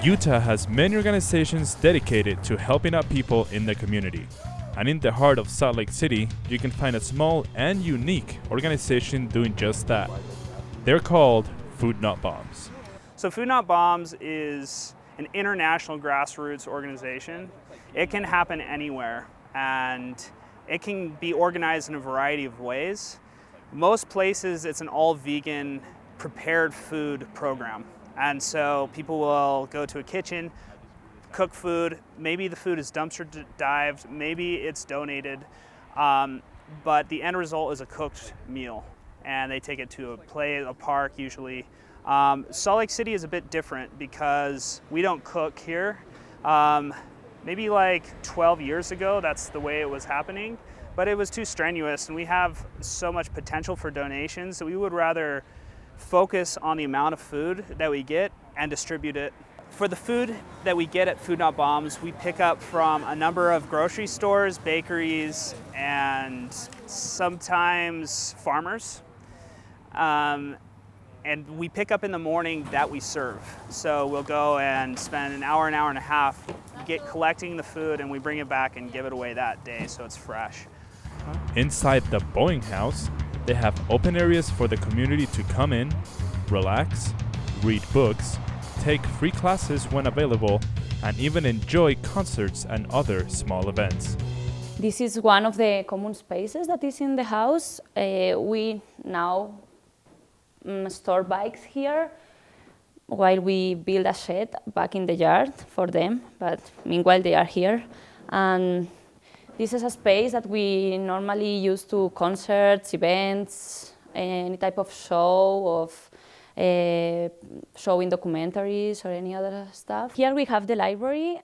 Utah has many organizations dedicated to helping out people in the community. And in the heart of Salt Lake City, you can find a small and unique organization doing just that. They're called Food Not Bombs. So Food Not Bombs is an international grassroots organization. It can happen anywhere, and it can be organized in a variety of ways. Most places, it's an all-vegan prepared food program. And so people will go to a kitchen, cook food. Maybe the food is dumpster dived, maybe it's donated, but the end result is a cooked meal. And they take it to a park usually. Salt Lake City is a bit different because we don't cook here. Maybe like 12 years ago, that's the way it was happening, but it was too strenuous, and we have so much potential for donations that we would rather focus on the amount of food that we get and distribute it. For the food that we get at Food Not Bombs, we pick up from a number of grocery stores, bakeries, and sometimes farmers. And we pick up in the morning that we serve. So we'll go and spend an hour and a half collecting the food, and we bring it back and give it away that day so it's fresh. Inside the Boeing House, they have open areas for the community to come in, relax, read books, take free classes when available, and even enjoy concerts and other small events. This is one of the common spaces that is in the house. We now store bikes here while we build a shed back in the yard for them, but meanwhile they are here. And this is a space that we normally use to concerts, events, any type of show, of showing documentaries or any other stuff. Here we have the library.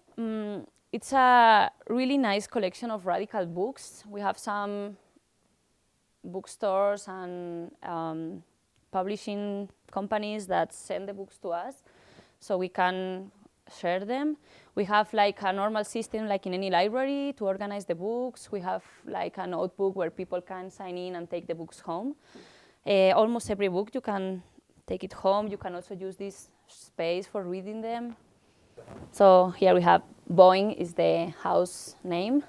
It's a really nice collection of radical books. We have some bookstores and publishing companies that send the books to us so we can share them. We have like a normal system like in any library to organize the books. We have like a notebook where people can sign in and take the books home. Almost every book you can take it home. You can also use this space for reading them. So here we have Boeing is the house name.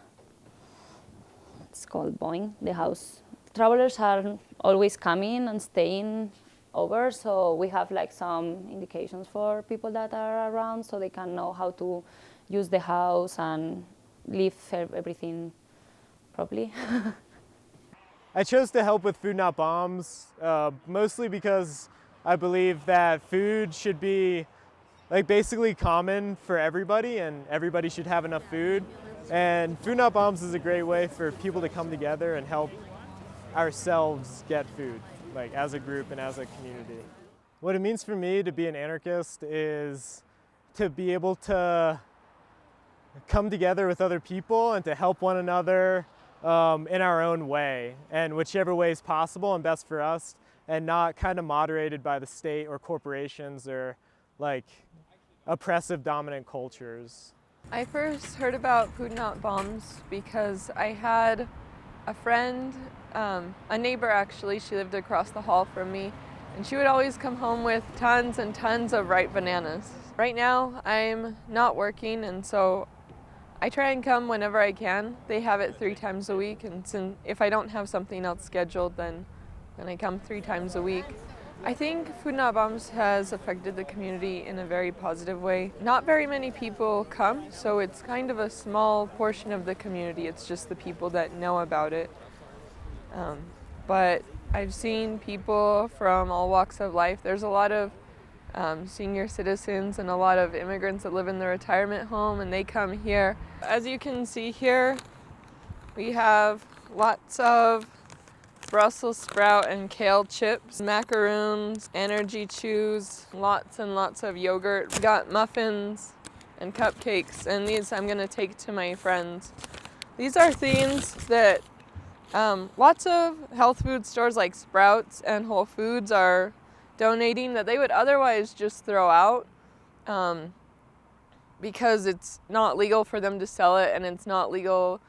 It's called Boeing, the house. Travelers are always coming and staying over, so we have like some indications for people that are around so they can know how to use the house and leave everything properly. I chose to help with Food Not Bombs mostly because I believe that food should be like basically common for everybody, and everybody should have enough food. And Food Not Bombs is a great way for people to come together and help ourselves get food, like as a group and as a community. What it means for me to be an anarchist is to be able to come together with other people and to help one another in our own way, and whichever way is possible and best for us, and not kind of moderated by the state or corporations or like oppressive dominant cultures. I first heard about Food Not Bombs because I had a friend, a neighbor actually, she lived across the hall from me, and she would always come home with tons and tons of ripe bananas. Right now I'm not working, and so I try and come whenever I can. They have it 3 times a week, and if I don't have something else scheduled, then I come 3 times a week. I think Food Not Bombs has affected the community in a very positive way. Not very many people come, so it's kind of a small portion of the community. It's just the people that know about it. But I've seen people from all walks of life. There's a lot of senior citizens and a lot of immigrants that live in the retirement home, and they come here. As you can see here, we have lots of Brussels sprout and kale chips, macaroons, energy chews, lots and lots of yogurt. We got muffins and cupcakes, and these I'm gonna take to my friends. These are things that lots of health food stores like Sprouts and Whole Foods are donating that they would otherwise just throw out because it's not legal for them to sell it, and it's not legal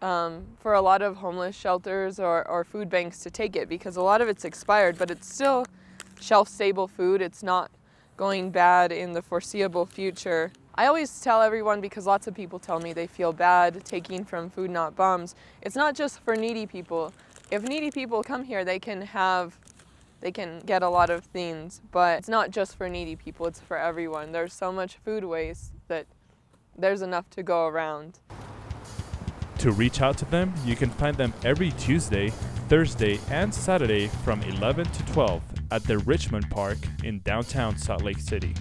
for a lot of homeless shelters or food banks to take it because a lot of it's expired, but it's still shelf-stable food. It's not going bad in the foreseeable future. I always tell everyone, because lots of people tell me they feel bad taking from Food Not Bombs, it's not just for needy people. If needy people come here, they can get a lot of things, but it's not just for needy people, it's for everyone. There's so much food waste that there's enough to go around. To reach out to them, you can find them every Tuesday, Thursday, and Saturday from 11 to 12 at the Richmond Park in downtown Salt Lake City.